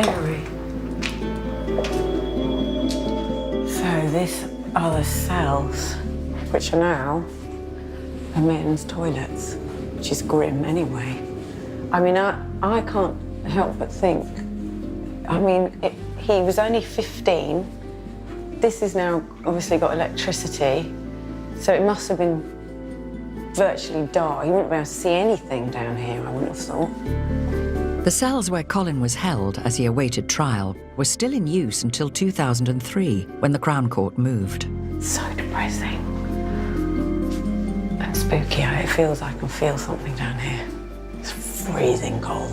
scary. So these are the cells, which are now the men's toilets, which is grim anyway. I mean, I can't help but think, I mean, he was only 15. This has now obviously got electricity, so it must have been virtually dark. You wouldn't be able to see anything down here, I wouldn't have thought. The cells where Colin was held as he awaited trial were still in use until 2003, when the Crown Court moved. So depressing. And spooky. It feels I can feel something down here. It's freezing cold.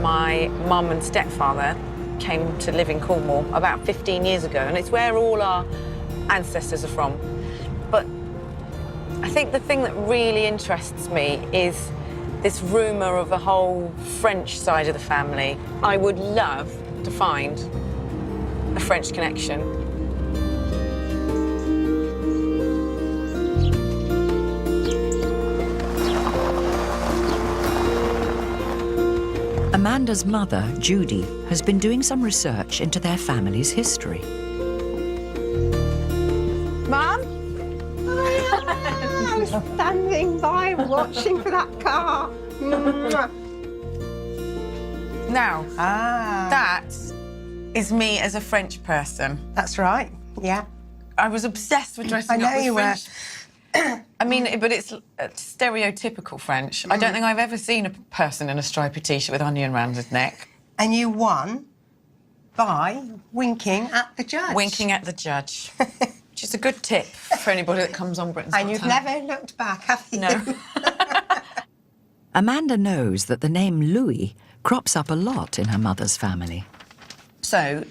My mum and stepfather came to live in Cornwall about 15 years ago, and it's where all our ancestors are from. But I think the thing that really interests me is this rumour of a whole French side of the family. I would love to find a French connection. Amanda's mother, Judy, has been doing some research into their family's history. Mum? I was standing by watching for that car. Now, that is me as a French person. That's right, yeah. I was obsessed with dressing up with French. I mean, but it's stereotypical French. I don't think I've ever seen a person in a stripy T-shirt with onion round his neck. And you won by winking at the judge. Winking at the judge. Which is a good tip for anybody that comes on Britain's Got And you've Talent. never looked back, have you? No. Amanda knows that the name Louis crops up a lot in her mother's family. So,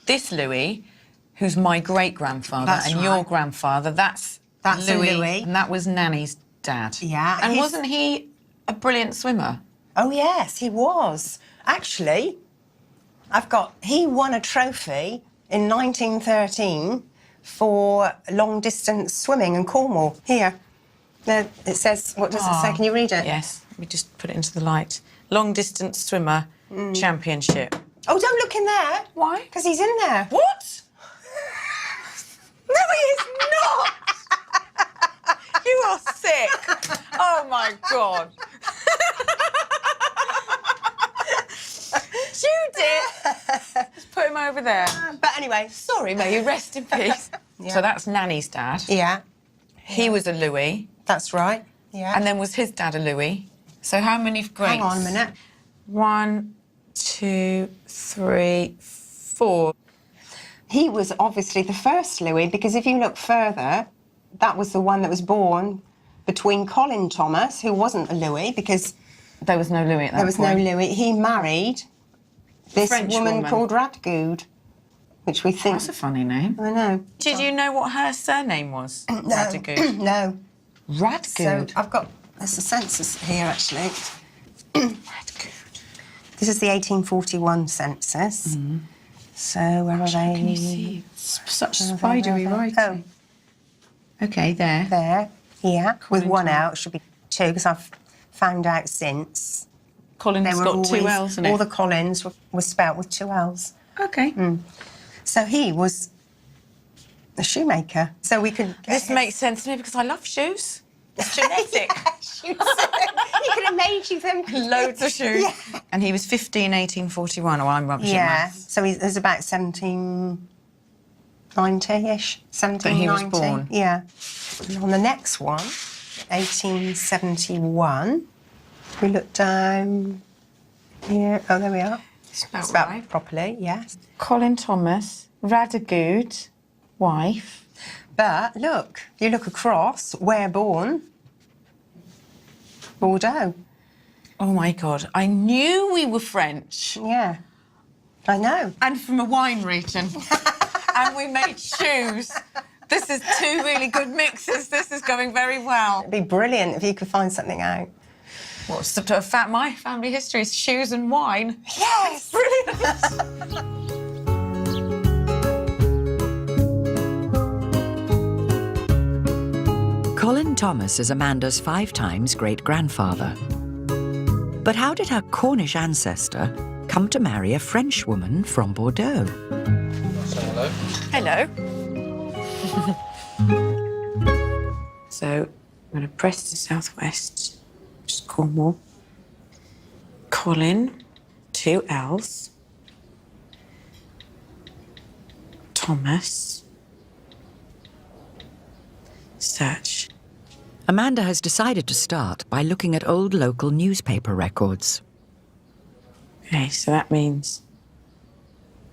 this Louis, who's my great-grandfather, and right. your grandfather, that's Louis. And that was Nanny's dad. Yeah. And wasn't he a brilliant swimmer? Oh, yes, he was. Actually, he won a trophy in 1913 for long-distance swimming in Cornwall. Here, it says, what does it say? Can you read it? Yes, let me just put it into the light. Long-distance swimmer championship. Oh, don't look in there. Why? Because he's in there. What? No, he is not! You are sick. Oh, my God. Judith! Just put him over there. But anyway, Sorry, may you rest in peace. Yeah. So that's Nanny's dad. yeah, He was a Louis. that's right. Yeah. And then was his dad a Louis? So how many greats? Hang on a minute. 1, 2, 3, 4. He was obviously the first Louis, because if you look further, that was the one that was born between Colin Thomas, who wasn't a Louis, because There was no Louis at that there was point. no Louis. He married this French woman woman. called Radgood, which we think... That's a funny name. I know. Did you know what her surname was? Radgood. No. Radgood. So I've got... There's a census here, actually. Radgood. This is the 1841 census. So where are they? Can you see? Such spidery writing. Oh, OK, there. there. Yeah, with Colin one Thomas. out. It should be two, because I've found out since. Colin's They were got always, 2 L's in it. all the Collins were spelt with 2 L's. OK. So he was a shoemaker. So we could... This makes sense to me because I love shoes. It's genetic. Shoes. He could have made you them. Loads of shoes. Yeah. And he was 15, 1841. Oh, I'm rubbish at Yeah. maths. So he was about 1790-ish. 1790. he was born. Yeah. And on the next one, 1871, we look down here. Oh, there we are. Spelt Spelt right. properly, yes. Colin Thomas, Radgood, wife. But look, you look across, where born? Bordeaux. Oh, my God. I knew we were French. Yeah. I know. And from a wine region. And we made shoes. This is 2 really good mixes. This is going very well. It'd be brilliant if you could find something out. What's my family history is shoes and wine. Yes! Brilliant. Colin Thomas is Amanda's 5 times great-grandfather. But how did her Cornish ancestor come to marry a French woman from Bordeaux? Hello. Hello. So I'm going to press to southwest, just Cornwall. Colin, 2 L's. Thomas. Search. Amanda has decided to start by looking at old local newspaper records. Okay, so that means...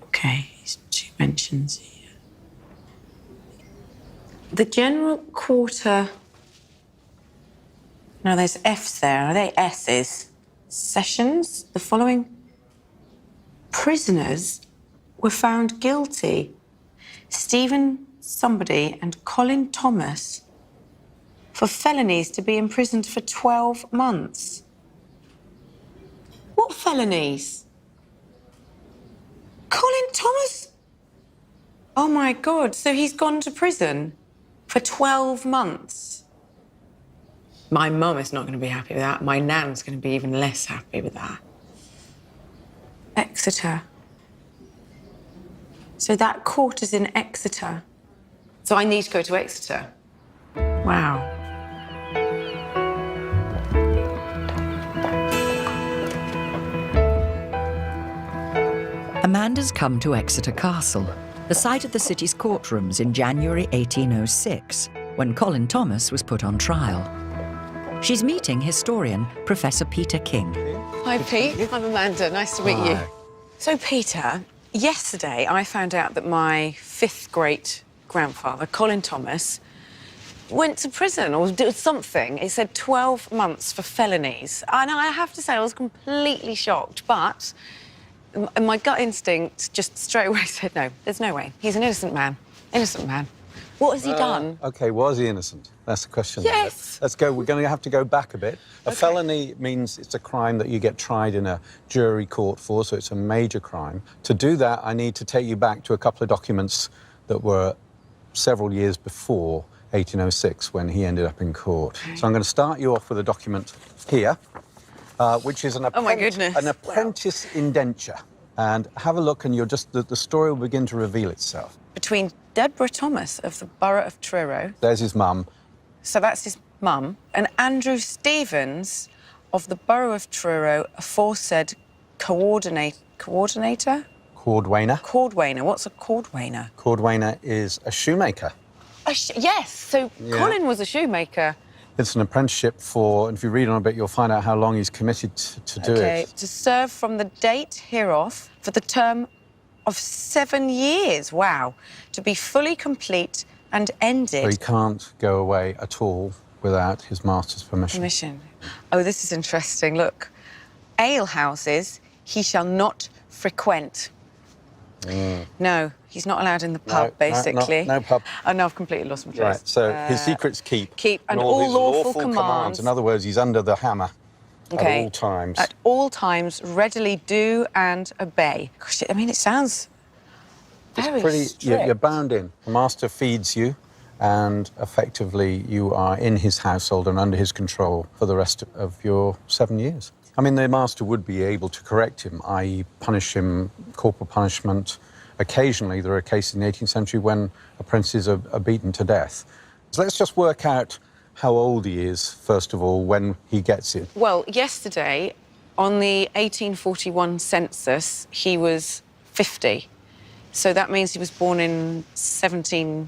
Okay, 2 mentions here. The general quarter... No, there's F's there. Are they S's? Sessions? The following prisoners were found guilty. Stephen somebody and Colin Thomas for felonies to be imprisoned for 12 months. What felonies? Colin Thomas? Oh my God, so he's gone to prison for 12 months. My mum is not going to be happy with that. My nan's going to be even less happy with that. Exeter. So that court is in Exeter. So I need to go to Exeter. Wow. Amanda's come to Exeter Castle, the site of the city's courtrooms in January 1806, when Colin Thomas was put on trial. She's meeting historian Professor Peter King. Hi, Pete. I'm Amanda. Nice to meet you. So, Peter, yesterday I found out that my 5th great-grandfather, Colin Thomas, went to prison or did something. It said 12 months for felonies. And I have to say I was completely shocked, but my gut instinct just straight away said, no, there's no way. He's an innocent man. Innocent man. What has he done? OK, was he innocent? That's the question. Yes. Let's go. We're going to have to go back a bit. A felony means it's a crime that you get tried in a jury court for, so it's a major crime. To do that, I need to take you back to a couple of documents that were several years before 1806, when he ended up in court. Okay. So I'm going to start you off with a document here, which is an apprentice indenture. And have a look, and you'll just the story will begin to reveal itself. Between Deborah Thomas of the borough of Truro. There's his mum. So that's his mum. And Andrew Stevens of the borough of Truro, aforesaid coordinator? Cordwainer. Cordwainer. What's a cordwainer? Cordwainer is a shoemaker. Yes, so yeah. Colin was a shoemaker. It's an apprenticeship for, and if you read on a bit, you'll find out how long he's committed to do it. Okay, to serve from the date hereof for the term of 7 years. Wow. To be fully complete and ended. So he can't go away at all without his master's permission. Oh, this is interesting. Look. Alehouses he shall not frequent. No, he's not allowed in the pub, basically. No pub. Oh, no, I've completely lost my place. Right, so his secret's keep. Keep, and all lawful commands. In other words, he's under the hammer at all times. At all times, readily do and obey. Gosh, I mean, it sounds very strict. You're bound in. The master feeds you, and effectively you are in his household and under his control for the rest of your 7 years. I mean, the master would be able to correct him, i.e. punish him, corporal punishment. Occasionally, there are cases in the 18th century when apprentices are beaten to death. So let's just work out how old he is, first of all, when he gets it. Well, yesterday, on the 1841 census, he was 50. So that means he was born in 1790.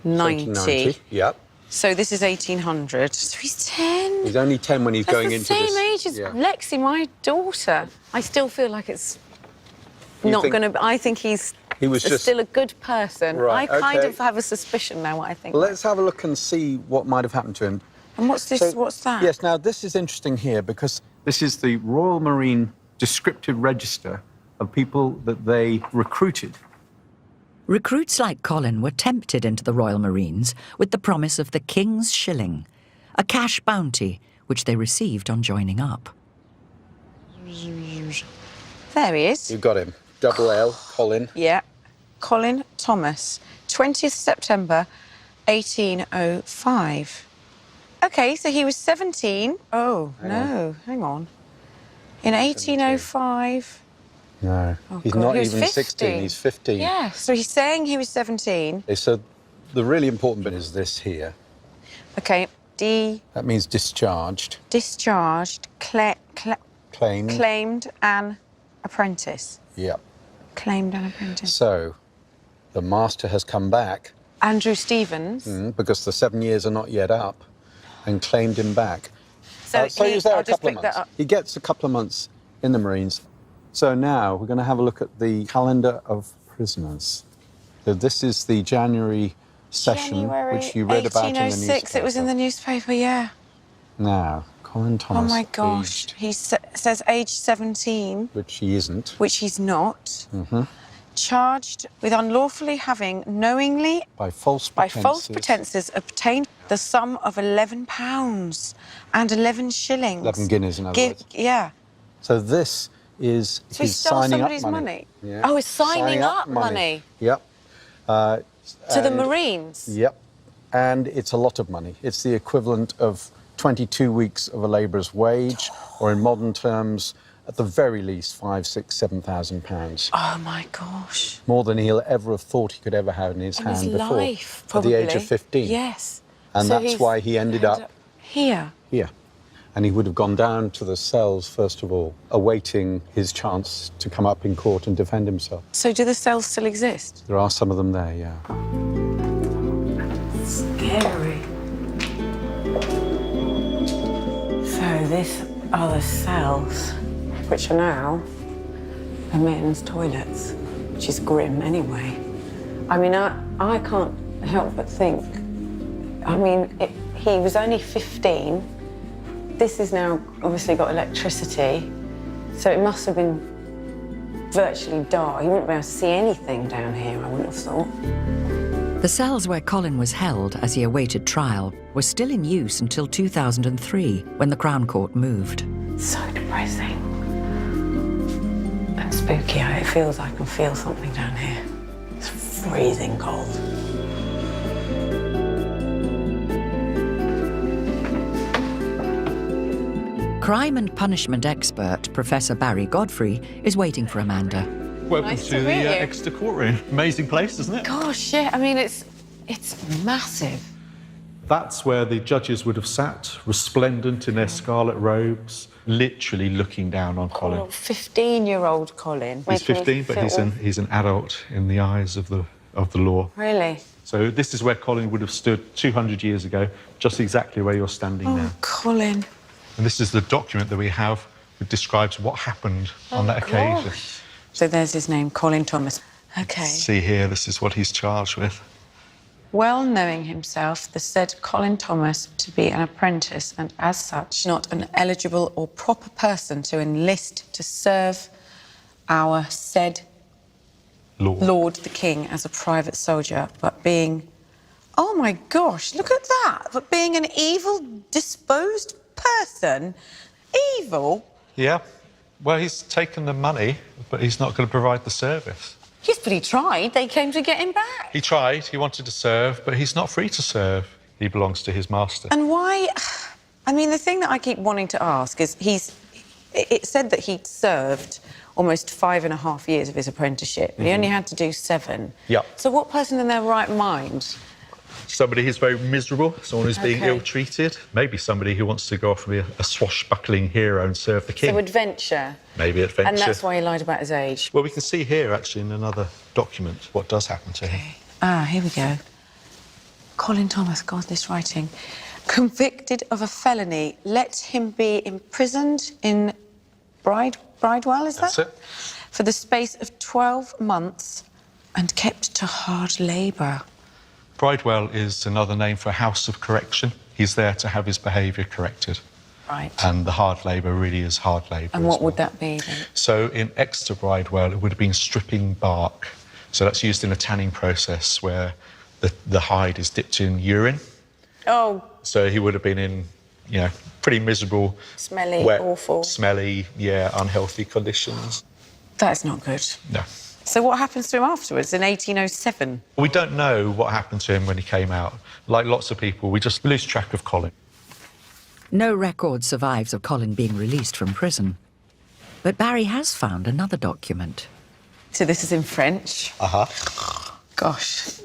1790, yep. So this is 1800. So he's 10. He's only 10 when he's going into this. That's the same age as Lexi, my daughter. I still feel like it's not going to... I think he's still a good person. Right, I kind of have a suspicion now what I think. Well, let's have a look and see what might have happened to him. And what's this? So, what's that? Yes, now, this is interesting here because this is the Royal Marine descriptive register of people that they recruited. Recruits like Colin were tempted into the Royal Marines with the promise of the King's Shilling, a cash bounty which they received on joining up. There he is. You've got him. Double L, Colin. Yeah. Colin Thomas, 20th September, 1805. OK, so he was 17. Oh, no, hang on. In 1805. No, Oh, he's God, not he was even 15. 16, he's 15. Yeah, so he's saying he was 17. So the really important bit is this here. Okay, That means discharged. discharged, Claimed. claimed an apprentice. Yep. Claimed an apprentice. So the master has come back Andrew Stevens. because the 7 years are not yet up and claimed him back. So he was there I'll a just couple of pick that months. up. He gets a couple of months in the Marines. So now we're going to have a look at the calendar of prisoners. So this is the January session, January which you read about in the 1806. newspaper. It was in the newspaper, yeah. Now, Colin Oh Thomas. my gosh. aged- He says age 17, which he isn't. which he's not. Mm-hmm. Charged with unlawfully having knowingly, By false by pretenses. false pretences, obtained the sum of £11 and 11 shillings. 11 guineas, in other words. Yeah. So this is So he his stole signing somebody's up money. Yeah. Oh, he's signing up money. Yep. To the And- Marines. Yep. And it's a lot of money. It's the equivalent of 22 weeks of a labourer's wage, or in modern terms, at the very least, £5,000, £6,000, £7,000. Oh my gosh. More than he'll ever have thought he could ever have in his In hand his before. life, At probably. the age of 15. Yes. And So that's he's why he ended up here. here. And he would have gone down to the cells, first of all, awaiting his chance to come up in court and defend himself. So do the cells still exist? There are some of them there, yeah. Scary. So this are the cells, which are now the men's toilets, which is grim anyway. I mean, I can't help but think, I mean, he was only 15. This has now obviously got electricity, so it must have been virtually dark. You wouldn't be able to see anything down here, I wouldn't have thought. The cells where Colin was held as he awaited trial were still in use until 2003, when the Crown Court moved. So depressing. And spooky. It feels I can feel something down here. It's freezing cold. Crime and punishment expert Professor Barry Godfrey is waiting for Amanda. Welcome Nice to to the meet you. Exeter courtroom. Amazing place, isn't it? Gosh, yeah. I mean, it's massive. That's where the judges would have sat, resplendent in their scarlet robes, literally looking down on Colin. 15-year-old Colin. He's Making me 15, but feel- he's an adult in the eyes of the law. Really? So this is where Colin would have stood 200 years ago, just exactly where you're standing now. Oh, Colin. And this is the document that we have that describes what happened on that occasion. So there's his name, Colin Thomas. Okay. See here, this is what he's charged with. Well knowing himself, the said Colin Thomas to be an apprentice and as such not an eligible or proper person to enlist to serve our said Lord the King as a private soldier, but being, oh my gosh, look at that, but being an evil disposed person, evil. Yeah. Well, he's taken the money, but he's not going to provide the service. Yes, but he tried. They came to get him back. He tried, he wanted to serve, but he's not free to serve. He belongs to his master. And why? I mean, the thing that I keep wanting to ask is it said that he'd served almost 5.5 years of his apprenticeship, but he only had to do 7. Yep. So what person in their right mind? Somebody who's very miserable, someone who's being Okay. ill-treated, maybe somebody who wants to go off and be a swashbuckling hero and serve the king. So adventure. Maybe adventure. And that's why he lied about his age. Well, we can see here, actually, in another document, what does happen to him. Ah, here we go. Colin Thomas, God, this writing. Convicted of a felony, let him be imprisoned in Bridewell, is that? That's it. For the space of 12 months and kept to hard labour. Bridewell is another name for a house of correction. He's there to have his behaviour corrected. Right. And the hard labour really is hard labour. And as what would well. that be then? So in Exeter Bridewell, it would have been stripping bark. So that's used in a tanning process where the hide is dipped in urine. Oh, So he would have been in, you know, pretty miserable, smelly, wet, awful. smelly, unhealthy conditions. That's not good. No. So what happens to him afterwards in 1807? We don't know what happened to him when he came out. Like lots of people, we just lose track of Colin. No record survives of Colin being released from prison. But Barry has found another document. So this is in French. Gosh.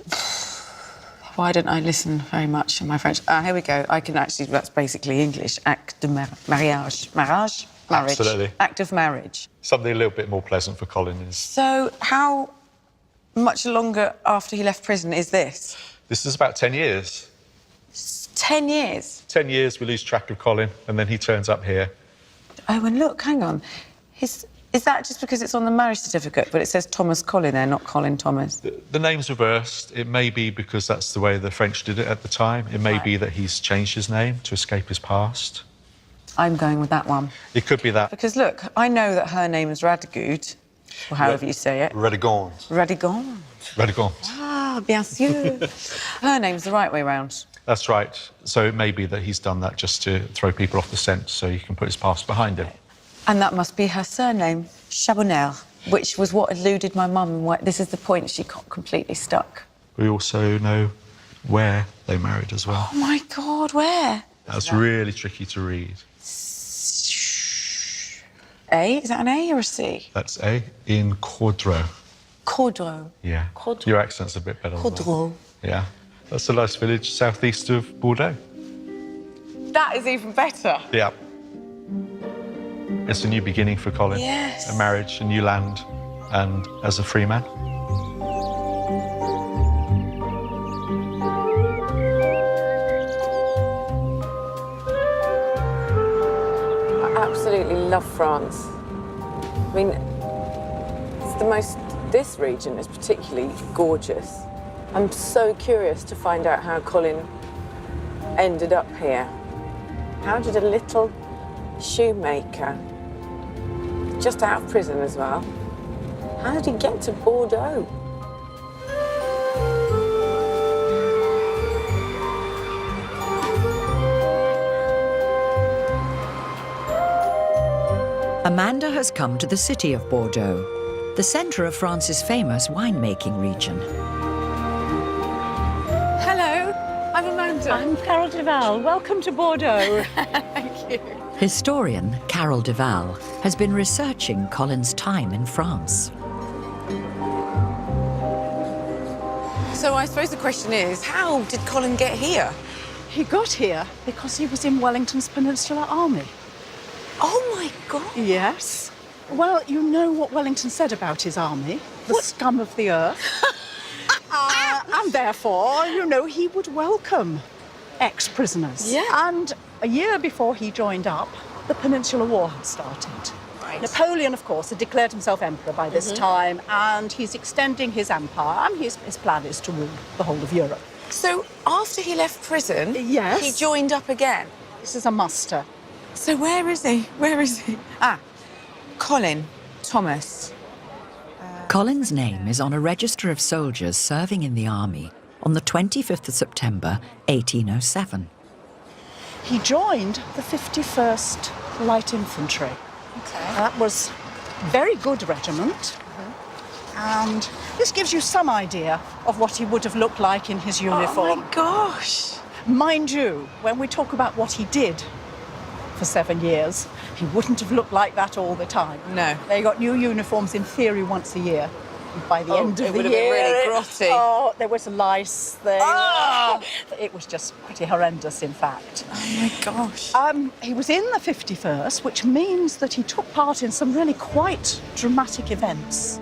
Why don't I listen very much in my French? Here we go. I can actually, that's basically English. Acte de mariage. Marriage? Marriage. Absolutely. Act of marriage. Something a little bit more pleasant for Colin is... So how much longer after he left prison is this? This is about 10 years. 10 years? 10 years we lose track of Colin, and then he turns up here. Oh, and look, hang on. Is that just because it's on the marriage certificate, but it says Thomas Colin there, not Colin Thomas? The name's reversed. It may be because that's the way the French did it at the time. It may be that he's changed his name to escape his past. I'm going with that one. It could be that. Because, look, I know that her name is Radegund, or however you say it. Radegund. Radegund. Radegund. Ah, bien sûr. Her name's the right way round. That's right. So it may be that he's done that just to throw people off the scent so he can put his past behind him. And that must be her surname, Chabonnel, which was what eluded my mum. This is the point she got completely stuck. We also know where they married as well. Oh, my God, where? That's really tricky to read. A? Is that an A or a C? That's A, in Cordreau. Cordreau. Yeah. Cordreau. Your accent's a bit better. Cordreau. Yeah. That's a nice village southeast of Bordeaux. That is even better. Yeah. It's a new beginning for Colin. Yes. A marriage, a new land, and as a free man. I absolutely love France. I mean, this region is particularly gorgeous. I'm so curious to find out how Colin ended up here. How did a little shoemaker, just out of prison as well, how did he get to Bordeaux? Amanda has come to the city of Bordeaux, the centre of France's famous winemaking region. Hello, I'm Amanda. I'm Carol Duval. Welcome to Bordeaux. Thank you. Historian Carol Duval has been researching Colin's time in France. So I suppose the question is, how did Colin get here? He got here because he was in Wellington's Peninsular Army. Oh, my God. Yes. Well, you know what Wellington said about his army, the scum of the earth. And therefore, you know, he would welcome ex-prisoners. Yeah. And a year before he joined up, the Peninsular War had started. Right. Napoleon, of course, had declared himself emperor by this time, and he's extending his empire, and his plan is to rule the whole of Europe. So after he left prison, Yes. he joined up again. This is a muster. So where is he? Where is he? Colin Thomas. Colin's name is on a register of soldiers serving in the army on the 25th of September, 1807. He joined the 51st Light Infantry. Okay. That was a very good regiment. And this gives you some idea of what he would have looked like in his uniform. Oh, my gosh. Mind you, when we talk about what he did for 7 years, he wouldn't have looked like that all the time. No. They got new uniforms in theory once a year. And by the end of it the would have year, been really grotty. Oh, there was lice there. Oh! It was just pretty horrendous, in fact. Oh, my gosh. He was in the 51st, which means that he took part in some really quite dramatic events.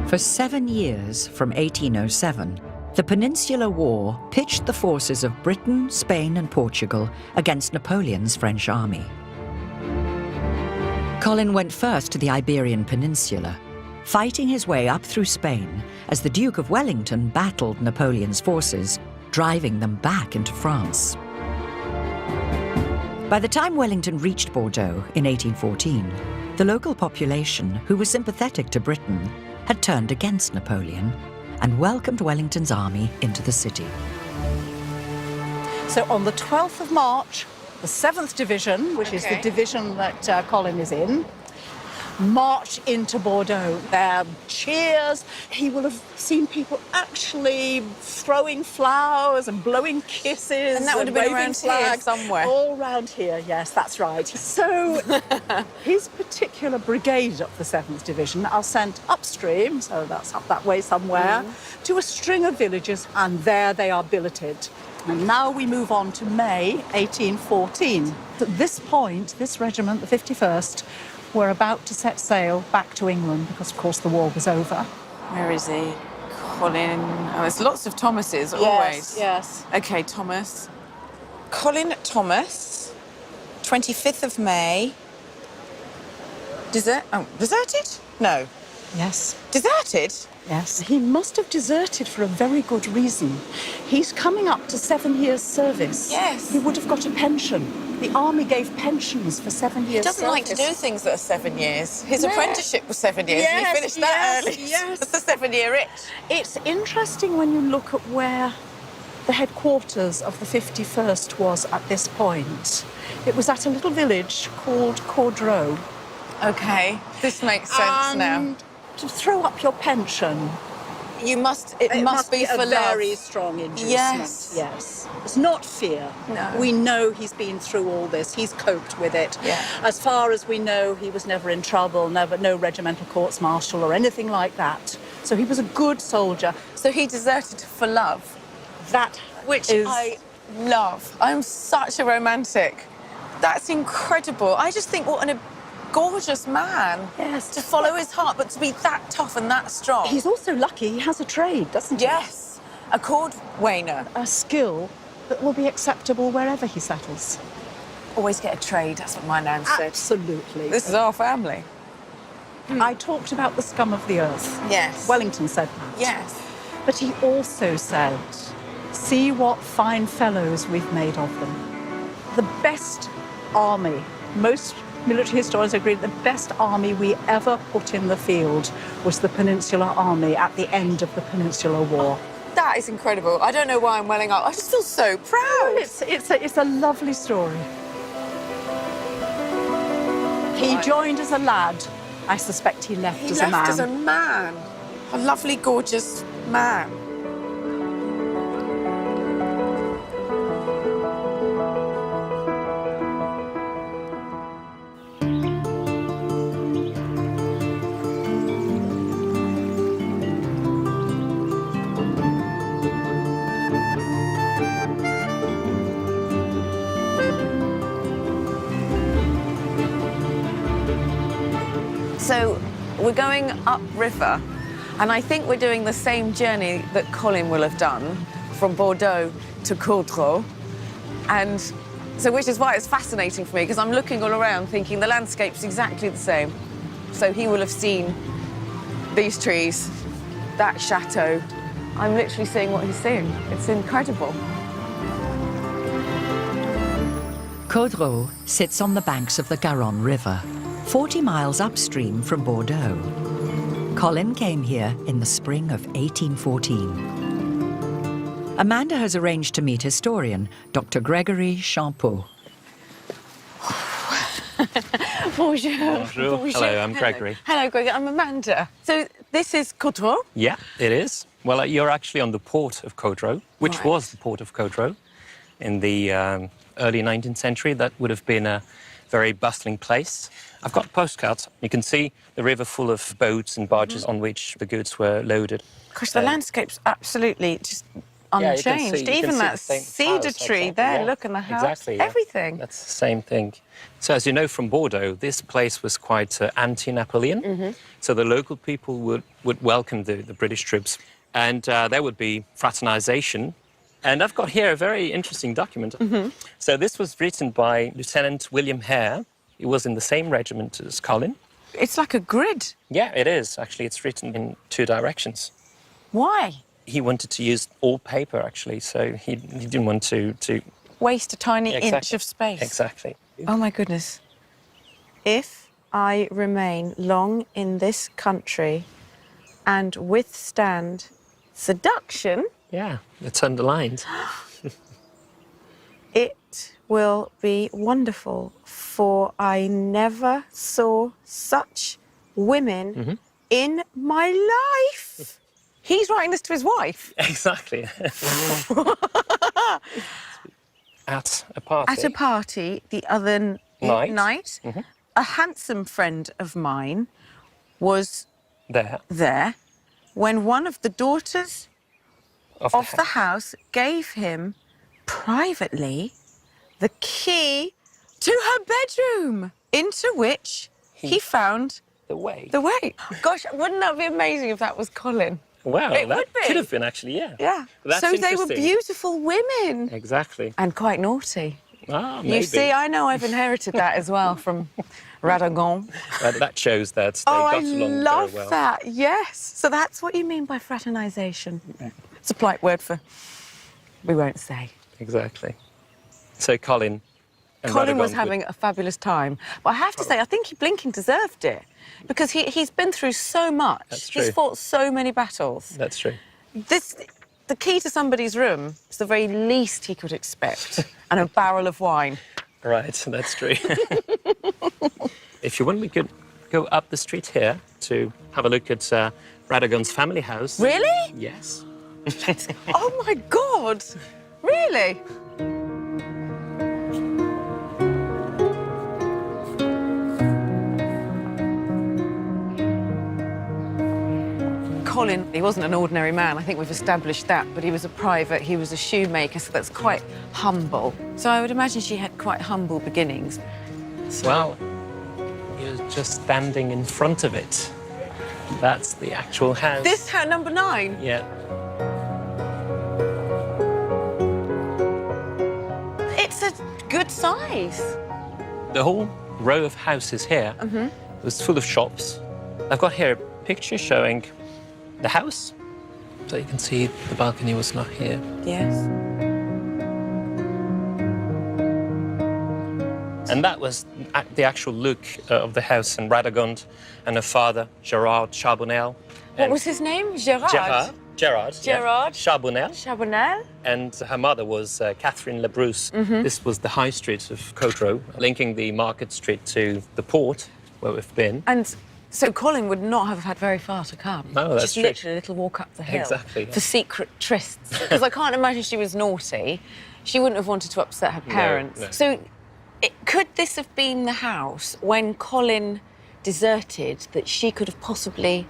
For 7 years, from 1807, the Peninsular War pitched the forces of Britain, Spain and Portugal against Napoleon's French army. Colin went first to the Iberian Peninsula, fighting his way up through Spain as the Duke of Wellington battled Napoleon's forces, driving them back into France. By the time Wellington reached Bordeaux in 1814, the local population, who was sympathetic to Britain, had turned against Napoleon and welcomed Wellington's army into the city. So on the 12th of March, the 7th Division, which is the division that Colin is in, march into Bordeaux. Their cheers. He will have seen people actually throwing flowers and blowing kisses. And that would have been waving around here flags. somewhere. All around here, yes, that's right. So his particular brigade of the 7th Division are sent upstream, so that's up that way somewhere, to a string of villages, and there they are billeted. And now we move on to May 1814. At this point, this regiment, the 51st, were about to set sail back to England because, of course, the war was over. Where is he? Colin. Oh, there's lots of Thomases, always. Yes. OK, Thomas. Colin Thomas, 25th of May. Deserted? No. Yes. Deserted? Yes. He must have deserted for a very good reason. He's coming up to 7 years' service. Yes. He would have got a pension. The army gave pensions for 7 years' He doesn't like to do things that are 7 years. His apprenticeship was 7 years, and he finished that early. Yes. That's the 7-year itch. It's interesting when you look at where the headquarters of the 51st was at this point. It was at a little village called Cordreau. OK, this makes sense now. To throw up your pension, It must be for a love. very strong inducement. Yes. Yes. It's not fear. No. We know he's been through all this. He's coped with it. Yeah. As far as we know, he was never in trouble, no regimental courts-martial or anything like that. So he was a good soldier. So he deserted for love, That which is... I love. I'm such a romantic. That's incredible. I just think what a gorgeous man. Yes. To follow his heart, but to be that tough and that strong. He's also lucky he has a trade, doesn't he? Yes. A cord wainer. A skill that will be acceptable wherever he settles. Always get a trade, that's what my nan said. Absolutely. This is our family. I talked about the scum of the earth. Yes. Wellington said that. Yes. But he also said, see what fine fellows we've made of them. The best army, most military historians agree that the best army we ever put in the field was the Peninsular Army at the end of the Peninsular War. That is incredible. I don't know why I'm welling up. I just feel so proud. It's a lovely story. He joined as a lad. I suspect he left as a man. He left as a man. A lovely, gorgeous man. So we're going upriver, and I think we're doing the same journey that Colin will have done from Bordeaux to Cordreau. And so, which is why it's fascinating for me, because I'm looking all around thinking the landscape's exactly the same. So he will have seen these trees, that chateau. I'm literally seeing what he's seeing. It's incredible. Cordreau sits on the banks of the Garonne River, 40 miles upstream from Bordeaux. Colin came here in the spring of 1814. Amanda has arranged to meet historian Dr. Gregory Champeau. Bonjour. Bonjour. Hello, I'm Gregory. Hello, Gregory. I'm Amanda. So this is Cordreau? Yeah, it is. Well, you're actually on the port of Cordreau, which Right. was the port of Cordreau in the early 19th century. That would have been a very bustling place. I've got postcards. You can see the river full of boats and barges on which the goods were loaded. Gosh, the landscape's absolutely just Yeah, you can unchanged. see- you Even can see that the same cedar house, tree exactly, there, yeah. look, and the house. Exactly, yeah. Everything. That's the same thing. So as you know from Bordeaux, this place was quite anti-Napoleon. So the local people would welcome the British troops. And there would be fraternization. And I've got here a very interesting document. So this was written by Lieutenant William Hare. He was in the same regiment as Colin. It's like a grid. Yeah, it is. Actually, it's written in 2 directions. Why? He wanted to use all paper, actually, so he didn't want to Waste a tiny inch Exactly. of space. Exactly. Oh, my goodness. If I remain long in this country and withstand seduction, Yeah, it's underlined. it will be wonderful, for I never saw such women in my life. He's writing this to his wife. Exactly. At a party. At a party the other night, a handsome friend of mine was there when one of the daughters of the house gave him privately the key to her bedroom, into which he found the way. Gosh, wouldn't that be amazing if that was Colin? Wow, It that would be. could have been actually, yeah. Yeah. That's So they were interesting. beautiful women. Exactly. And quite naughty. Ah, maybe. You see, I know I've inherited that as well from Radagon. That shows that they Oh, got I along love very well. that, yes. So that's what you mean by fraternisation. It's a polite word for we won't say. Exactly. So Colin and Colin was Radagon having a fabulous time. But I have to say, I think he blinking deserved it. Because he's been through so much. That's true. He's fought so many battles. That's true. The key to somebody's room is the very least he could expect. And a barrel of wine. Right, that's true. If you want, we could go up the street here to have a look at Radagon's family house. Really? Yes. Oh, my God! Really? Colin, he wasn't an ordinary man. I think we've established that, but he was a private, he was a shoemaker, so that's quite humble. So I would imagine she had quite humble beginnings. Well, you're just standing in front of it. That's the actual house. This house, number 9? Yeah. It's a good size. The whole row of houses here was full of shops. I've got here a picture showing the house. So you can see the balcony was not here. Yes. And that was the actual look of the house. And Radagon and her father, Gerard Charbonnel. What was his name? Gerard? Gerard. Gerard. Charbonnel. Charbonnel? And her mother was Catherine Labrousse. This was the high street of Coudreau, linking the market street to the port, where we've been. And so Colin would not have had very far to come. No, that's Just true. literally a little walk up the hill. Exactly, yeah. For secret trysts. Because I can't imagine she was naughty. She wouldn't have wanted to upset her parents. no. So could this have been the house when Colin deserted that she could have possibly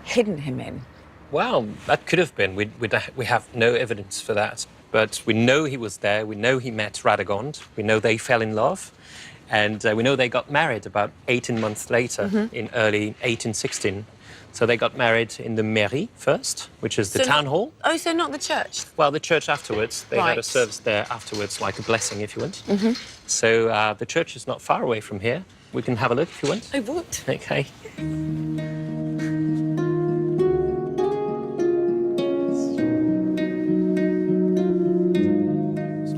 hidden him in? Well, that could have been. We have no evidence for that. But we know he was there. We know he met Radagon. We know they fell in love. And we know they got married about 18 months later, in early 1816. So they got married in the mairie first, which is the town hall. Oh, so not the church? Well, the church afterwards. They had a Right. service there afterwards, like a blessing, if you want. So the church is not far away from here. We can have a look if you want. I would. Okay.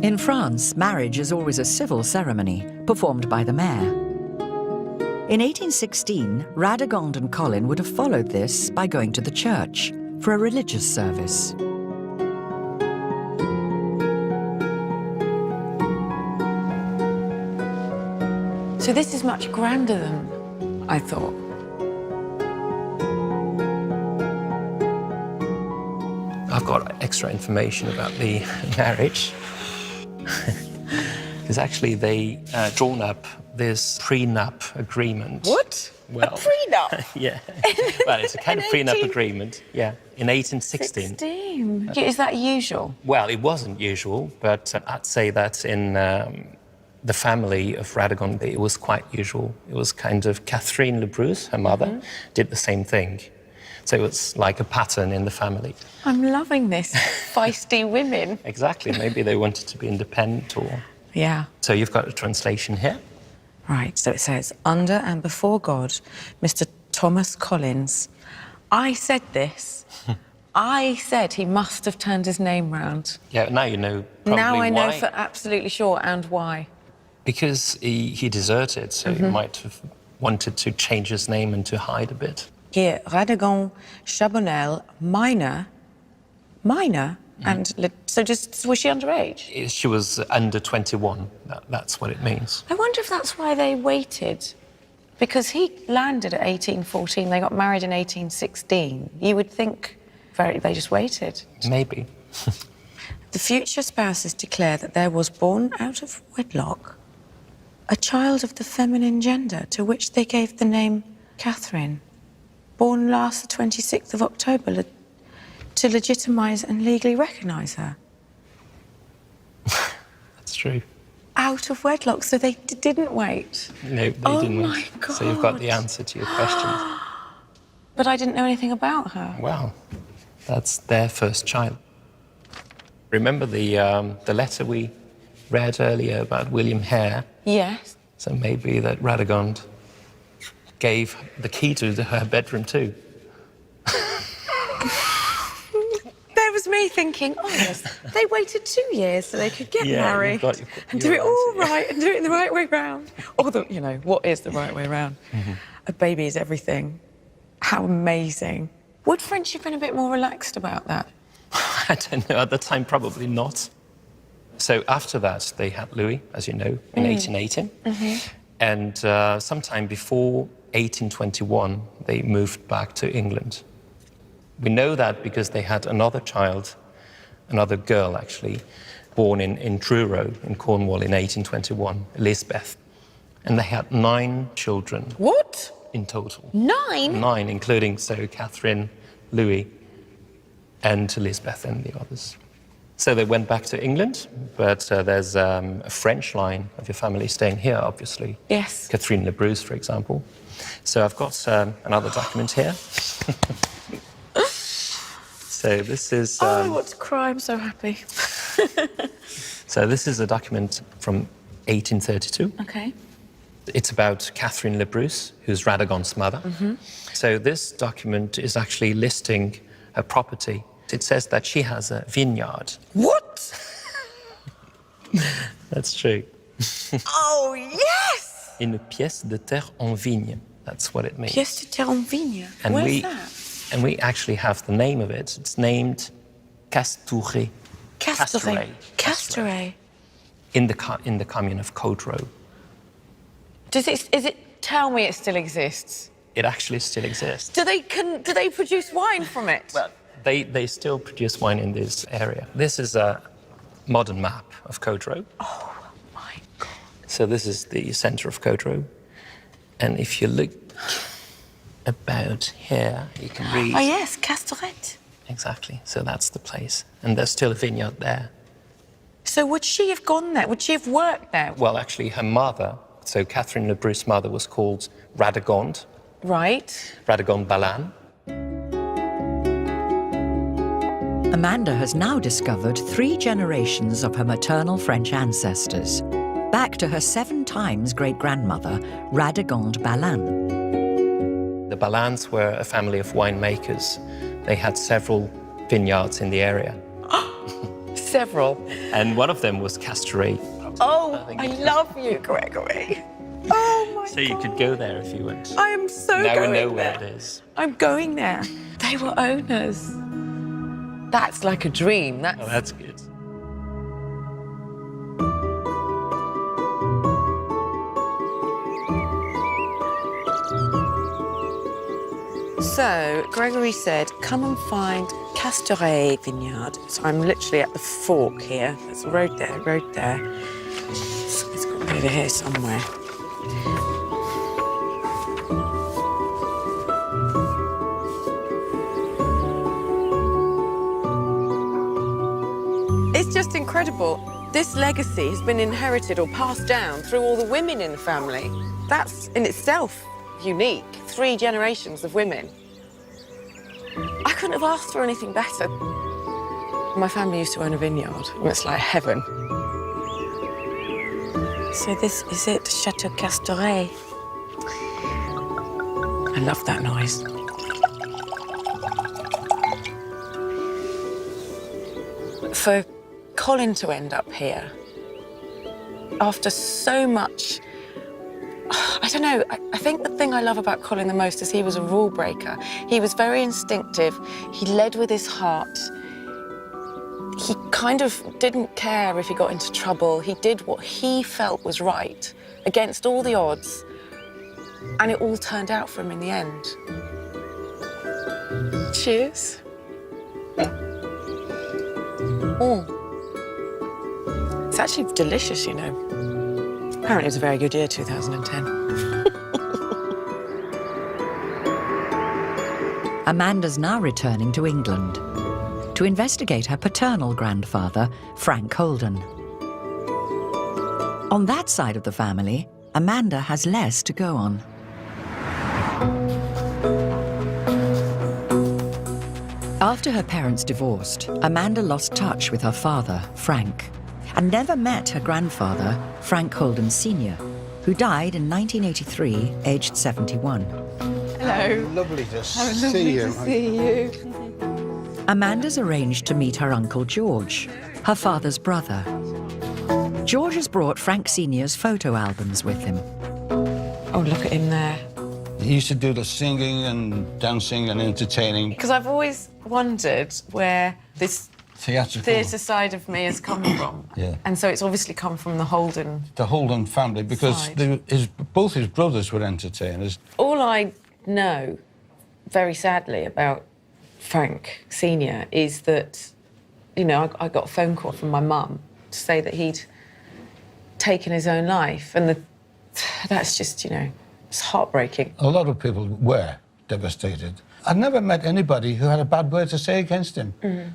In France, marriage is always a civil ceremony performed by the mayor. In 1816, Radagon and Colin would have followed this by going to the church for a religious service. So this is much grander than I thought. I've got extra information about the marriage. Because actually they drawn up this prenup agreement. What? Well, a prenup? Yeah. Well, it's a kind of prenup 18 agreement, yeah, in 1816. 16. Is that usual? Well, it wasn't usual, but I'd say that in the family of Radagon, it was quite usual. It was kind of Catherine Labrousse, her mother, did the same thing. So it was like a pattern in the family. I'm loving this. Feisty women. Exactly. Maybe they wanted to be independent or... Yeah. So you've got a translation here. Right, so it says, under and before God, Mr. Thomas Collins. I said this. I said he must have turned his name round. Yeah, now you know probably Now I know why. for absolutely sure, and why. Because he deserted, so he might have wanted to change his name and to hide a bit. Here, Radagon, Charbonnel, minor, and so just, was she underage? She was under 21, that's what it means. I wonder if that's why they waited Because he landed at 1814, they got married in 1816. You would think they just waited. Maybe. The future spouses declare that there was born out of wedlock a child of the feminine gender, to which they gave the name Catherine, born last the 26th of October to legitimise and legally recognise her. That's true. Out of wedlock, so they didn't wait. No, they didn't. Oh my God. So you've got the answer to your questions. But I didn't know anything about her. Well, that's their first child. Remember the letter we read earlier about William Hare? Yes. So maybe that Radegund gave the key to her bedroom too. There was me thinking, oh yes, they waited 2 years so they could get married and do it all right and do it in the right way round. Or what is the right way round? Mm-hmm. A baby is everything. How amazing. Would French have been a bit more relaxed about that? I don't know, at the time probably not. So after that they had Louis, as you know, in 1818. Mm-hmm. And sometime before 1821 they moved back to England. We know that because they had another child, another girl actually, born in Truro in Cornwall in 1821, Elizabeth. And they had 9 children. What? In total. 9? 9, including Catherine, Louis, and Elizabeth and the others. So they went back to England, but there's a French line of your family staying here, obviously. Yes. Catherine Le Bruce, for example. So I've got another document here. So this is... I want to cry, I'm so happy. So this is a document from 1832. Okay. It's about Catherine Le Bruce, who's Radegund's mother. Mm-hmm. So this document is actually listing her property. It says that she has a vineyard. What? That's true. Oh, yes! Une pièce de terre en vigne. That's what it means. Pièce de terre en vigne. And Where's that? And we actually have the name of it. It's named Castouré. Castouré. In the commune of Codrow. Is it? Tell me it still exists. It actually still exists. Do they produce wine from it? Well, they still produce wine in this area. This is a modern map of Codrow. Oh my God. So this is the centre of Codrow. And if you look about here, you can read... Oh yes, Castoret. Exactly. So that's the place. And there's still a vineyard there. So would she have gone there? Would she have worked there? Well, actually, her mother, so Catherine Le Bruce's mother, was called Radegund. Right. Radegund Balan. Amanda has now discovered 3 generations of her maternal French ancestors, back to her 7 times great-grandmother, Radegund Balan. The Balans were a family of winemakers. They had several vineyards in the area. Several. And one of them was Castouré. Oh, I love you, Gregory. Oh my God. So you could go there if you went. I am so now going we know there. where it is. I'm going there. They were owners. That's like a dream. Oh, that's good. So, Gregory said, come and find Castouré Vineyard. So I'm literally at the fork here. There's a road there, It's got to be over here somewhere. It's just incredible. This legacy has been inherited or passed down through all the women in the family. That's in itself unique. 3 generations of women. I couldn't have asked for anything better. My family used to own a vineyard, and it's like heaven. So this is it, Chateau Castouré. I love that noise. For Colin to end up here, after so much, I don't know, I think the thing I love about Colin the most is he was a rule breaker. He was very instinctive. He led with his heart. He kind of didn't care if he got into trouble. He did what he felt was right against all the odds. And it all turned out for him in the end. Cheers. Mm. It's actually delicious, you know. Apparently it was a very good year, 2010. Amanda's now returning to England to investigate her paternal grandfather, Frank Holden. On that side of the family, Amanda has less to go on. After her parents divorced, Amanda lost touch with her father, Frank, and never met her grandfather, Frank Holden Sr., who died in 1983, aged 71. Hello. Lovely to See you. Amanda's arranged to meet her Uncle George, her father's brother. George has brought Frank Sr.'s photo albums with him. Oh, look at him there. He used to do the singing and dancing and entertaining. Because I've always wondered where this Theatrical. theatre side of me has come from. Yeah. And so it's obviously come from the Holden. The Holden family, because Side. both his brothers were entertainers. All I know, very sadly, about Frank Sr. is that, you know, I got a phone call from my mum to say that he'd taken his own life. And that's just, you know, it's heartbreaking. A lot of people were devastated. I'd never met anybody who had a bad word to say against him. Mm.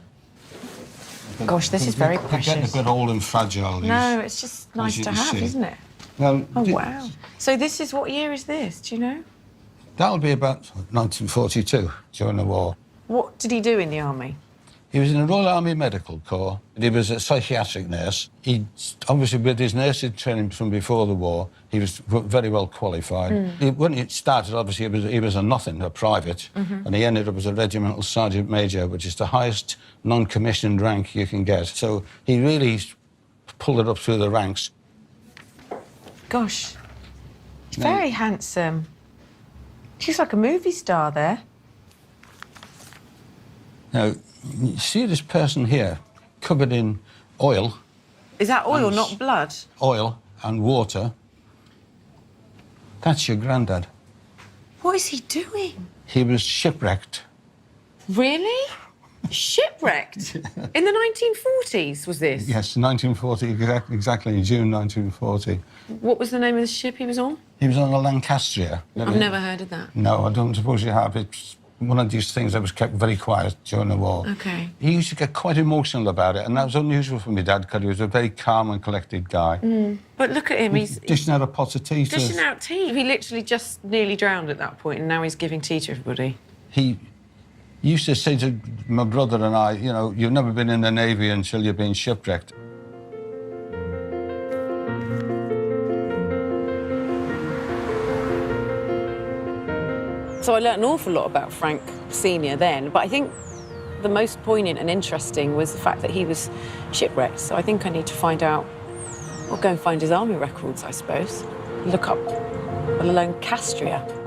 Gosh, this is very They're getting a precious. bit old and fragile. No, it's just nice you to can have, see. isn't it? Well, Oh, wow. So this is, what year is this, do you know? That'll be about 1942, during the war. What did he do in the army? He was in the Royal Army Medical Corps. He was a psychiatric nurse. He, obviously, with his nursing training from before the war, he was very well qualified. When he started, obviously, he was a nothing, a private, and he ended up as a regimental sergeant major, which is the highest non-commissioned rank you can get. So he really pulled it up through the ranks. Gosh, he's very handsome. He's like a movie star there. Now, you see this person here, covered in oil. Is that oil, not blood? Oil and water. That's your granddad. What is he doing? He was shipwrecked. Really? Shipwrecked? In the 1940s, was this? Yes, 1940, exactly, in June 1940. What was the name of the ship he was on? He was on the Lancastria. I've never heard of that. No, I don't suppose you have. It's one of these things that was kept very quiet during the war. OK. He used to get quite emotional about it, and that was unusual for my dad, because he was a very calm and collected guy. But look at him, he's Dishing out a pot of tea. dishing out tea. He literally just nearly drowned at that point, and now he's giving tea to everybody. He used to say to my brother and I, you know, you've never been in the Navy until you've been shipwrecked. So I learnt an awful lot about Frank Sr. then, but I think the most poignant and interesting was the fact that he was shipwrecked. So I think I need to find out, or go and find his army records, I suppose. Look up Lancastria.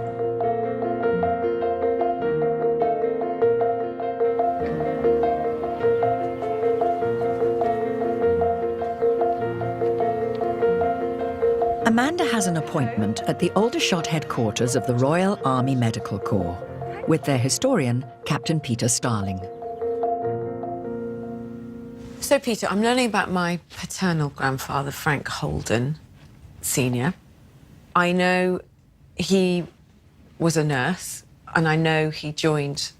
Amanda has an appointment at the Aldershot headquarters of the Royal Army Medical Corps with their historian, Captain Peter Starling. So, Peter, I'm learning about my paternal grandfather, Frank Holden Sr. I know he was a nurse, and I know he joined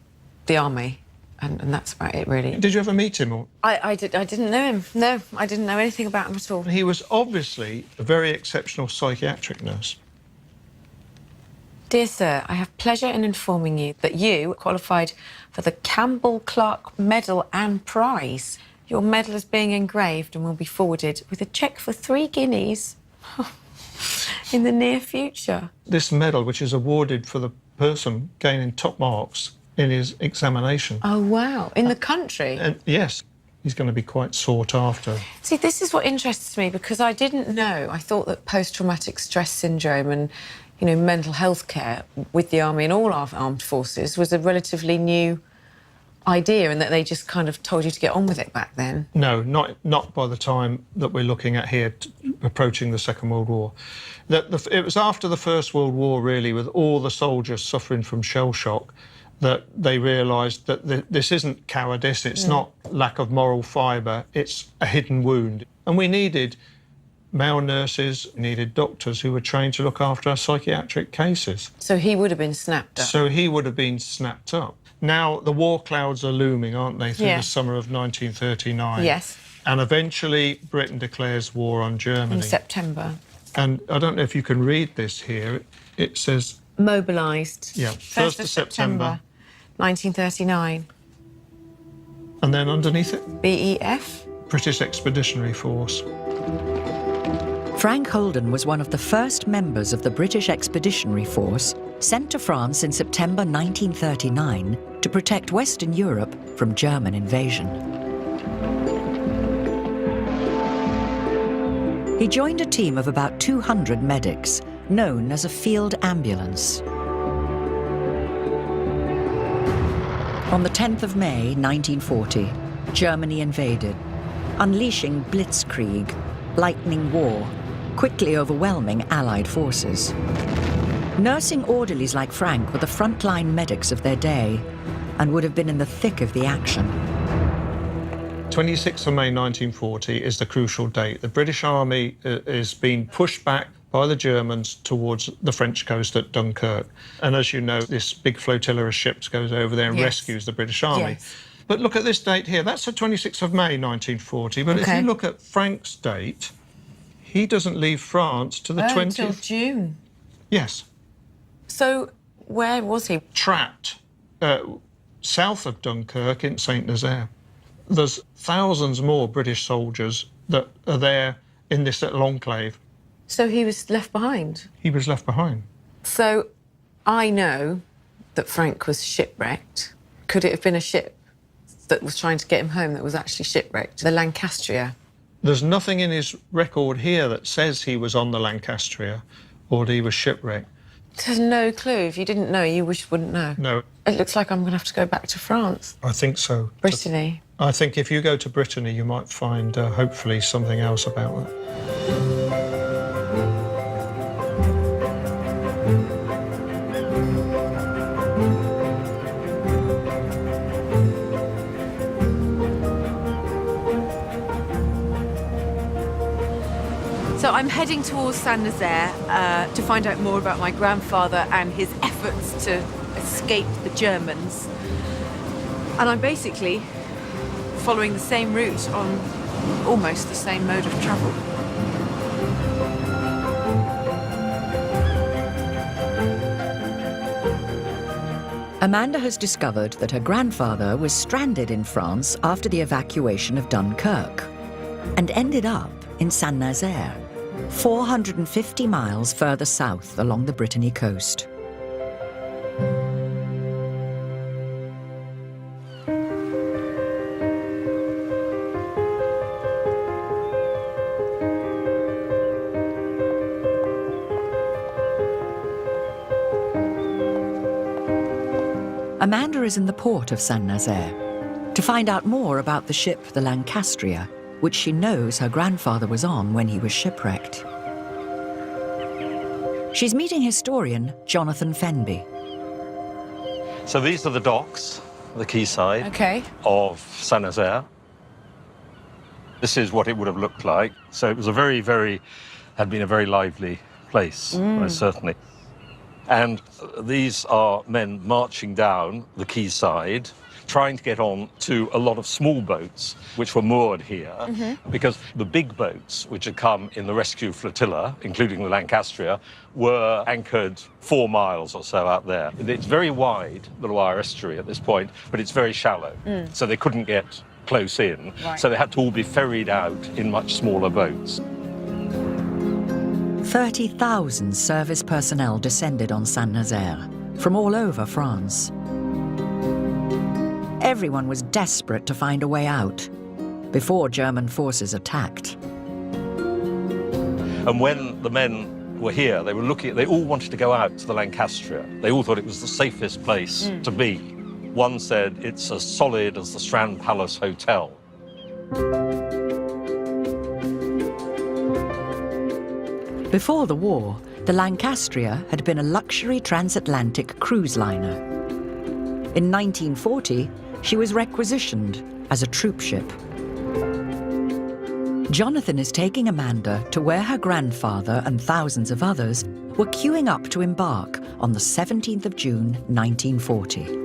the army, and that's about it, really. Did you ever meet him? Or? I didn't know him. No, I didn't know anything about him at all. He was obviously a very exceptional psychiatric nurse. Dear sir, I have pleasure in informing you that you qualified for the Campbell Clark Medal and Prize. Your medal is being engraved and will be forwarded with a cheque for 3 guineas in the near future. This medal, which is awarded for the person gaining top marks in his examination. Oh, wow. In the country? And yes, he's going to be quite sought after. See, this is what interests me, because I didn't know. I thought that post-traumatic stress syndrome and, you know, mental health care with the army and all our armed forces was a relatively new idea and that they just kind of told you to get on with it back then? No, not by the time that we're looking at here, approaching the Second World War. It was after the First World War, really, with all the soldiers suffering from shell shock, that they realised that this isn't cowardice, it's not lack of moral fibre, it's a hidden wound. And we needed male nurses, needed doctors who were trained to look after our psychiatric cases. So he would have been snapped up? So he would have been snapped up. Now, the war clouds are looming, aren't they, through the summer of 1939? Yes. And eventually Britain declares war on Germany. In September. And I don't know if you can read this here. It says... Mobilised. Yeah, 1st of September. 1939. And then underneath it? BEF? British Expeditionary Force. Frank Holden was one of the first members of the British Expeditionary Force sent to France in September 1939 to protect Western Europe from German invasion. He joined a team of about 200 medics, known as a field ambulance. On the 10th of May 1940, Germany invaded, unleashing blitzkrieg, lightning war, quickly overwhelming Allied forces. Nursing orderlies like Frank were the frontline medics of their day and would have been in the thick of the action. 26th of May 1940 is the crucial date. The British Army is being pushed back by the Germans towards the French coast at Dunkirk. And as you know, this big flotilla of ships goes over there and rescues the British Army. Yes. But look at this date here. That's the 26th of May 1940. But if you look at Frank's date, he doesn't leave France to the 20th. Till June. Yes. So where was he? Trapped south of Dunkirk in St Nazaire. There's thousands more British soldiers that are there in this little enclave. So he was left behind? He was left behind. So I know that Frank was shipwrecked. Could it have been a ship that was trying to get him home that was actually shipwrecked? The Lancastria? There's nothing in his record here that says he was on the Lancastria or that he was shipwrecked. There's no clue. If you didn't know, you wouldn't know. No. It looks like I'm going to have to go back to France. I think so. Brittany. I think if you go to Brittany, you might find, hopefully, something else about that. So I'm heading towards St Nazaire to find out more about my grandfather and his efforts to escape the Germans. And I'm basically following the same route on almost the same mode of travel. Amanda has discovered that her grandfather was stranded in France after the evacuation of Dunkirk and ended up in St Nazaire, 450 miles further south along the Brittany coast. Amanda is in the port of St Nazaire to find out more about the ship, the Lancastria, which she knows her grandfather was on when he was shipwrecked. She's meeting historian Jonathan Fenby. So these are the docks, the quayside of St Nazaire. This is what it would have looked like. So it was had been a very lively place, most certainly. And these are men marching down the quayside, trying to get on to a lot of small boats which were moored here, because the big boats which had come in the rescue flotilla, including the Lancastria, were anchored 4 miles or so out there. It's very wide, the Loire estuary at this point, but it's very shallow, so they couldn't get close in, so they had to all be ferried out in much smaller boats. 30,000 service personnel descended on St Nazaire from all over France. Everyone was desperate to find a way out before German forces attacked. And when the men were here, they all wanted to go out to the Lancastria. They all thought it was the safest place to be. One said it's as solid as the Strand Palace Hotel. Before the war, the Lancastria had been a luxury transatlantic cruise liner. In 1940, she was requisitioned as a troop ship. Jonathan is taking Amanda to where her grandfather and thousands of others were queuing up to embark on the 17th of June, 1940.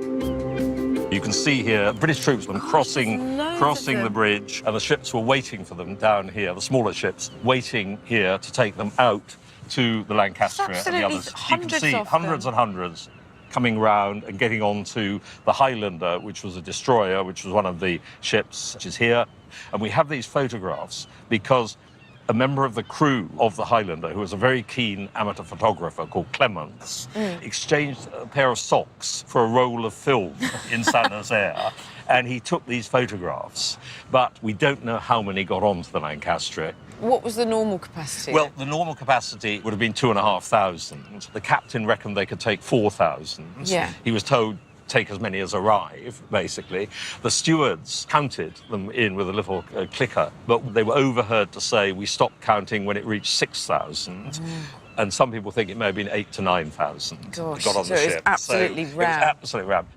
You can see here British troops crossing the bridge, and the ships were waiting for them down here, the smaller ships, waiting here to take them out to the Lancastria and the others. You can see hundreds and hundreds coming round and getting onto the Highlander, which was a destroyer, which was one of the ships, which is here. And we have these photographs because a member of the crew of the Highlander, who was a very keen amateur photographer called Clements, exchanged a pair of socks for a roll of film in Saint-Nazaire, and he took these photographs. But we don't know how many got onto the Lancastria. What was the normal capacity? Well, the normal capacity would have been 2,500. The captain reckoned they could take 4,000. Yeah. He was told take as many as arrive, basically. The stewards counted them in with a little clicker, but they were overheard to say we stopped counting when it reached 6,000. And some people think it may have been 8,000 to 9,000 Gosh, got on so the it was ship. absolutely It was rammed. absolutely rammed.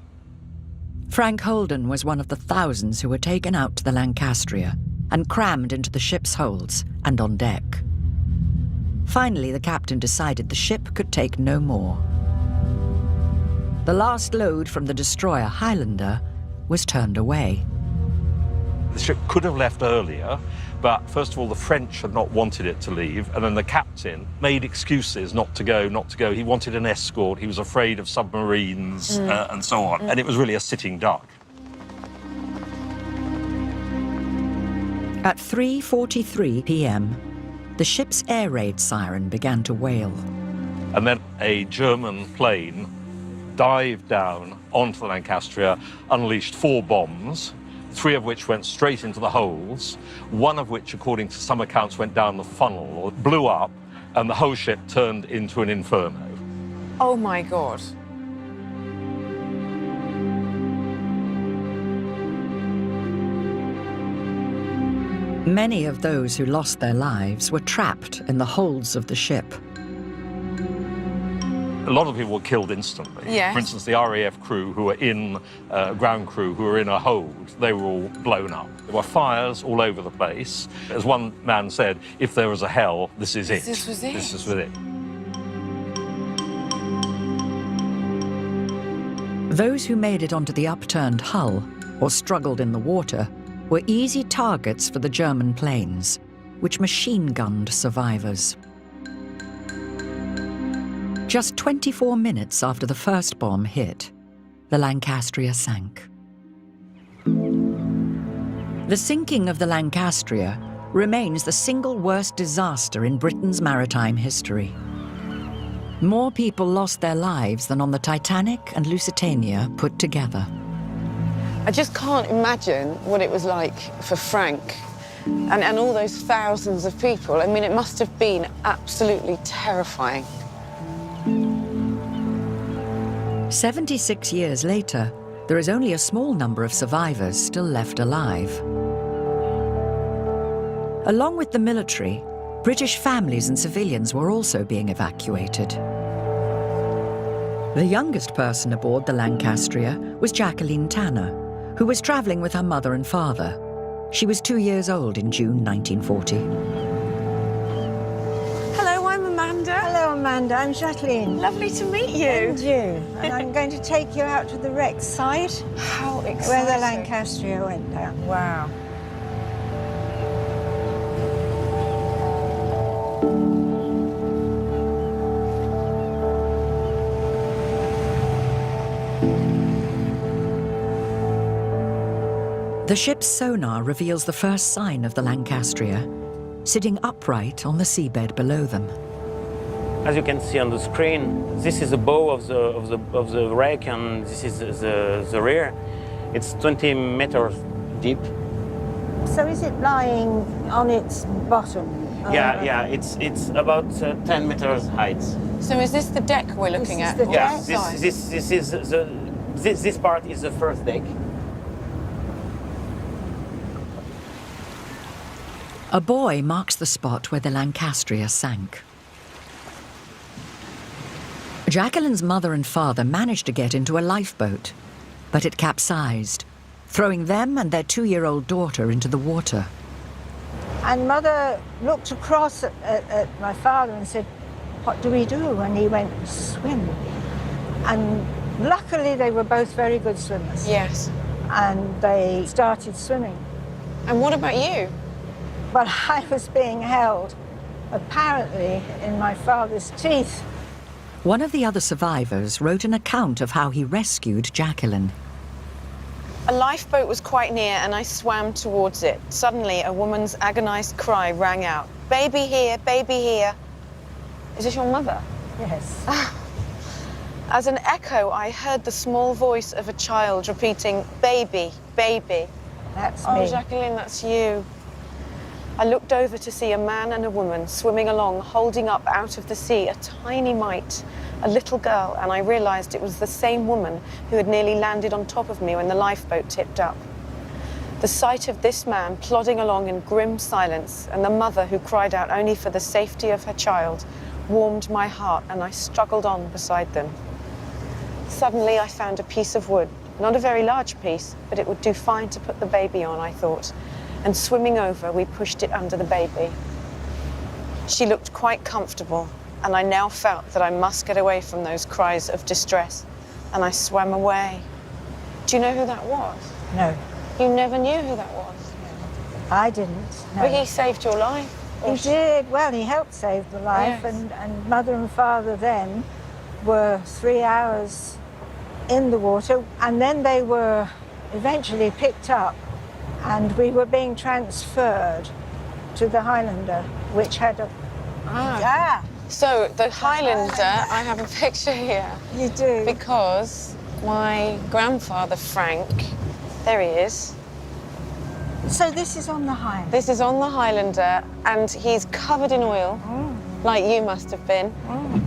Frank Holden was one of the thousands who were taken out to the Lancastria and crammed into the ship's holds and on deck. Finally, the captain decided the ship could take no more. The last load from the destroyer Highlander was turned away. The ship could have left earlier, but first of all, the French had not wanted it to leave, and then the captain made excuses not to go, not to go. He wanted an escort, he was afraid of submarines, and so on. And it was really a sitting duck. At 3:43 p.m., the ship's air raid siren began to wail. And then a German plane dived down onto the Lancastria, unleashed 4 bombs, 3 of which went straight into the holds, 1 of which, according to some accounts, went down the funnel or blew up, and the whole ship turned into an inferno. Oh my God. Many of those who lost their lives were trapped in the holds of the ship. A lot of people were killed instantly. Yes. For instance, the RAF crew who were in, ground crew who were in a hold, they were all blown up. There were fires all over the place. As one man said, if there was a hell, this is it. This was it. This is it. Those who made it onto the upturned hull or struggled in the water were easy targets for the German planes, which machine-gunned survivors. Just 24 minutes after the first bomb hit, the Lancastria sank. The sinking of the Lancastria remains the single worst disaster in Britain's maritime history. More people lost their lives than on the Titanic and Lusitania put together. I just can't imagine what it was like for Frank and all those thousands of people. I mean, it must have been absolutely terrifying. 76 years later, there is only a small number of survivors still left alive. Along with the military, British families and civilians were also being evacuated. The youngest person aboard the Lancastria was Jacqueline Tanner, who was travelling with her mother and father. She was 2 years old in June 1940. Hello, I'm Amanda. Hello, Amanda. I'm Jacqueline. Lovely to meet you. And you. And I'm going to take you out to the wreck side. How exciting. Where the Lancastria went down. Wow. The ship's sonar reveals the first sign of the Lancastria, sitting upright on the seabed below them. As you can see on the screen, this is the bow of the wreck, and this is the rear. It's 20 meters deep. So is it lying on its bottom? Yeah, it's about 10 meters height. So is this the deck we're looking at? The Yeah, deck? this is This part is the first deck. A boy marks the spot where the Lancastria sank. Jacqueline's mother and father managed to get into a lifeboat, but it capsized, throwing them and their 2-year-old daughter into the water. And Mother looked across at my father and said, "What do we do?" And he went, "Swim." And luckily they were both very good swimmers. Yes. And they started swimming. And what about you? But I was being held, apparently, in my father's teeth. One of the other survivors wrote an account of how he rescued Jacqueline. A lifeboat was quite near and I swam towards it. Suddenly, a woman's agonized cry rang out. "Baby here, baby here." Is this your mother? Yes. As an echo, I heard the small voice of a child repeating, "Baby, baby." That's Oh, me. Jacqueline, that's you. I looked over to see a man and a woman swimming along, holding up out of the sea a tiny mite, a little girl, and I realized it was the same woman who had nearly landed on top of me when the lifeboat tipped up. The sight of this man plodding along in grim silence and the mother who cried out only for the safety of her child warmed my heart, and I struggled on beside them. Suddenly I found a piece of wood, not a very large piece, but it would do fine to put the baby on, I thought. And swimming over, we pushed it under the baby. She looked quite comfortable, and I now felt that I must get away from those cries of distress, and I swam away. Do you know who that was? No, You never knew who that was? I didn't. No. Well, he saved your life. He did. Well, he helped save the life, Yes. and Mother and Father then were 3 hours in the water, and then they were eventually picked up, and we were being transferred to the Highlander, which had a... So, the Highlander, I have a picture here. You do? Because my grandfather, Frank, there he is. So this is on the Highlander? This is on the Highlander, and he's covered in oil, like you must have been.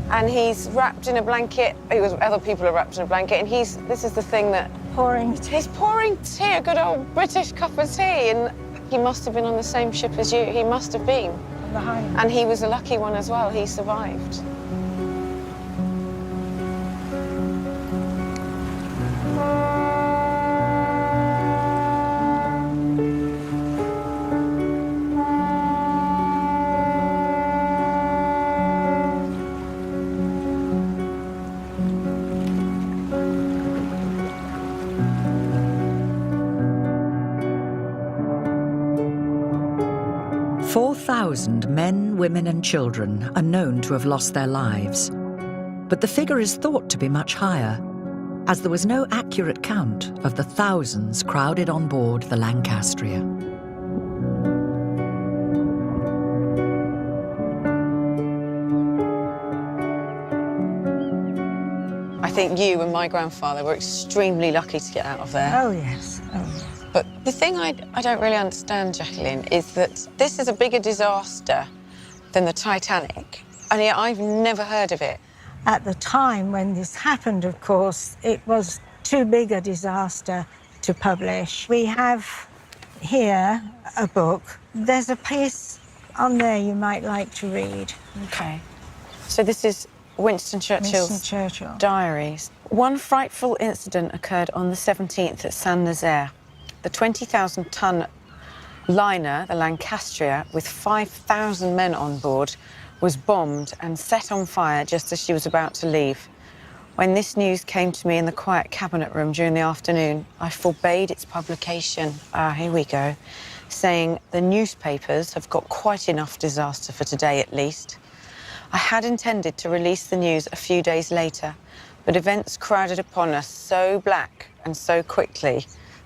And he's wrapped in a blanket. Other people are wrapped in a blanket, and this is the thing that... Pouring tea. He's pouring tea, a good old British cup of tea, and he must have been on the same ship as you. He must have been. On the Highlander. And he was a lucky one as well. He survived. 4,000 men, women and children are known to have lost their lives. But the figure is thought to be much higher, as there was no accurate count of the thousands crowded on board the Lancastria. I think you and my grandfather were extremely lucky to get out of there. Oh, yes. Oh, yes. But the thing I don't really understand, Jacqueline, is that this is a bigger disaster than the Titanic, and yet I've never heard of it. At the time when this happened, of course, it was too big a disaster to publish. We have here a book. There's a piece on there you might like to read. Okay. So this is Winston Churchill's diaries. One frightful incident occurred on the 17th at Saint-Nazaire. The 20,000-ton liner, the Lancastria, with 5,000 men on board, was bombed and set on fire just as she was about to leave. When this news came to me in the quiet cabinet room during the afternoon, I forbade its publication. Here we go. Saying the newspapers have got quite enough disaster for today at least. I had intended to release the news a few days later, but events crowded upon us so black and so quickly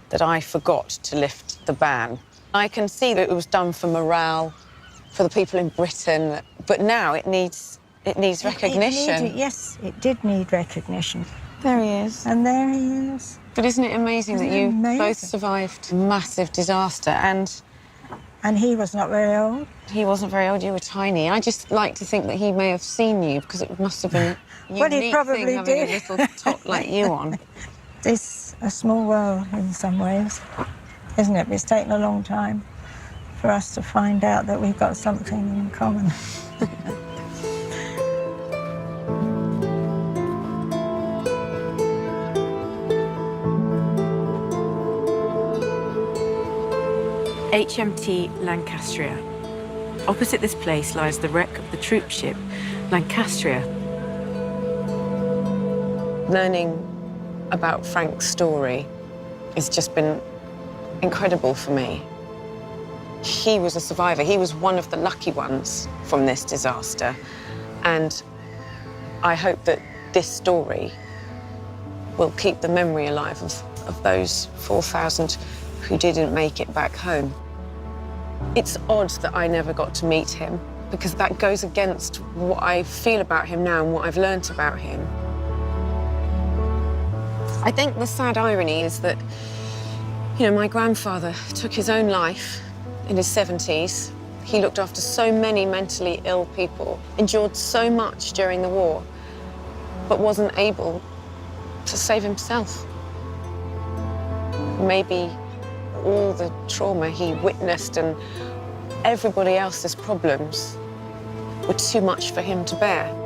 that I forgot to lift the ban. I can see that it was done for morale, for the people in Britain, but now it needs recognition. Yes, it did need recognition. There he is. And there he is. But isn't it amazing that you both survived massive disaster? And he was not very old. He wasn't very old, you were tiny. I just like to think that he may have seen you, because it must have been a Well, he unique probably thing having did. a little top like you on. It's a small world in some ways, isn't it? It's taken a long time for us to find out that we've got something in common. HMT Lancastria. Opposite this place lies the wreck of the troop ship Lancastria. Learning about Frank's story has just been incredible for me. He was a survivor. He was one of the lucky ones from this disaster. And I hope that this story will keep the memory alive of those 4,000 who didn't make it back home. It's odd that I never got to meet him, because that goes against what I feel about him now and what I've learnt about him. I think the sad irony is that, you know, my grandfather took his own life in his 70s. He looked after so many mentally ill people, endured so much during the war, but wasn't able to save himself. Maybe all the trauma he witnessed and everybody else's problems were too much for him to bear.